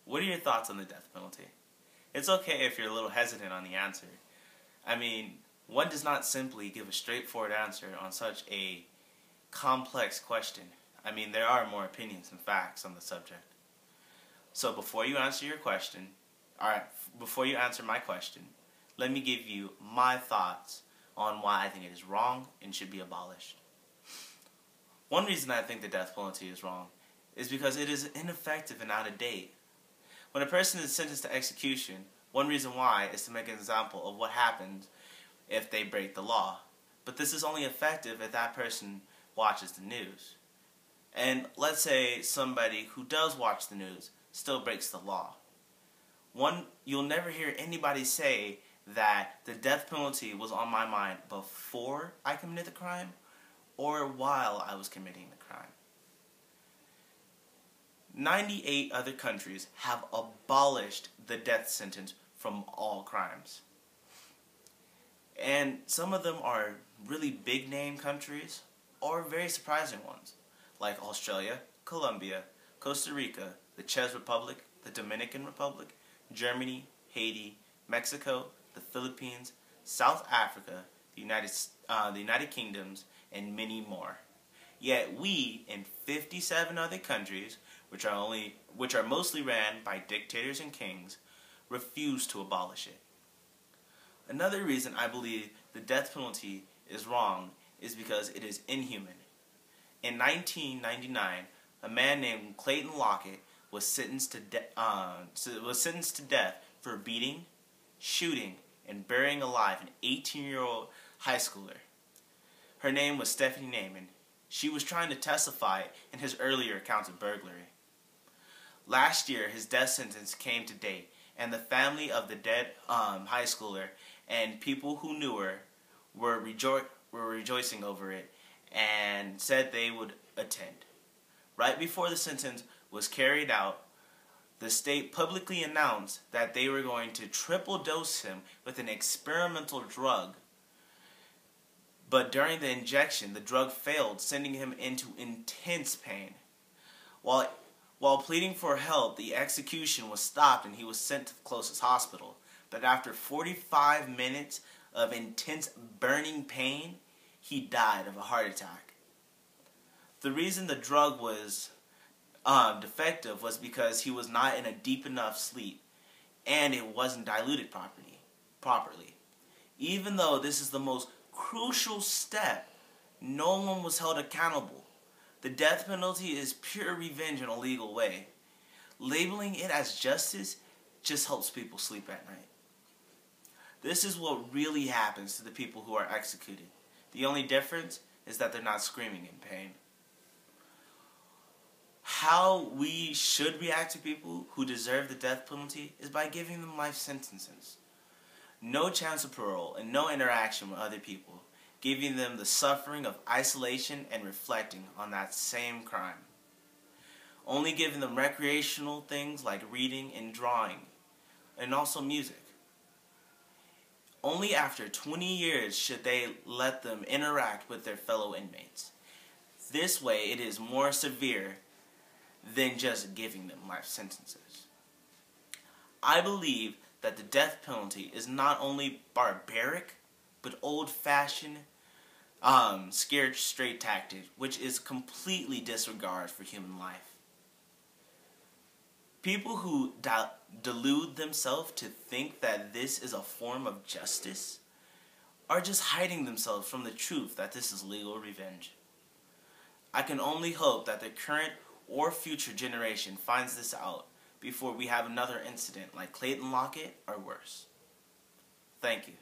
What are your thoughts on the death penalty? It's okay if you're a little hesitant on the answer. I mean, one does not simply give a straightforward answer on such a complex question. I mean, there are more opinions and facts on the subject. So before you answer my question, let me give you my thoughts on why I think it is wrong and should be abolished. One reason I think the death penalty is wrong is because it is ineffective and out of date. When a person is sentenced to execution, one reason why is to make an example of what happens if they break the law. But this is only effective if that person watches the news. And let's say somebody who does watch the news still breaks the law. You'll never hear anybody say that the death penalty was on my mind before I committed the crime or while I was committing the crime. 98 other countries have abolished the death sentence from all crimes. And some of them are really big name countries or very surprising ones, like Australia, Colombia, Costa Rica, the Czech Republic, the Dominican Republic, Germany, Haiti, Mexico, the Philippines, South Africa, the United Kingdoms, and many more. Yet we, in 57 other countries, which are mostly ran by dictators and kings, refuse to abolish it. Another reason I believe the death penalty is wrong is because it is inhuman. In 1999, a man named Clayton Lockett was sentenced to death for beating, shooting, and burying alive an 18-year-old high schooler. Her name was Stephanie Naiman. She was trying to testify in his earlier accounts of burglary. Last year, his death sentence came to date, and the family of the dead high schooler and people who knew her were rejoicing over it and said they would attend. Right before the sentence was carried out, the state publicly announced that they were going to triple dose him with an experimental drug. But during the injection, the drug failed, sending him into intense pain. While pleading for help, the execution was stopped and he was sent to the closest hospital. But after 45 minutes of intense burning pain, he died of a heart attack. The reason the drug was defective was because he was not in a deep enough sleep and it wasn't diluted properly. Even though this is the most crucial step, no one was held accountable. The death penalty is pure revenge in a legal way. Labeling it as justice just helps people sleep at night. This is what really happens to the people who are executed. The only difference is that they're not screaming in pain. How we should react to people who deserve the death penalty is by giving them life sentences. No chance of parole and no interaction with other people, giving them the suffering of isolation and reflecting on that same crime. Only giving them recreational things like reading and drawing, and also music. Only after 20 years should they let them interact with their fellow inmates. This way it is more severe than just giving them life sentences. I believe that the death penalty is not only barbaric, but old-fashioned, scared straight tactic, which is completely disregard for human life. People who delude themselves to think that this is a form of justice are just hiding themselves from the truth that this is legal revenge. I can only hope that the current or future generation finds this out before we have another incident like Clayton Lockett or worse. Thank you.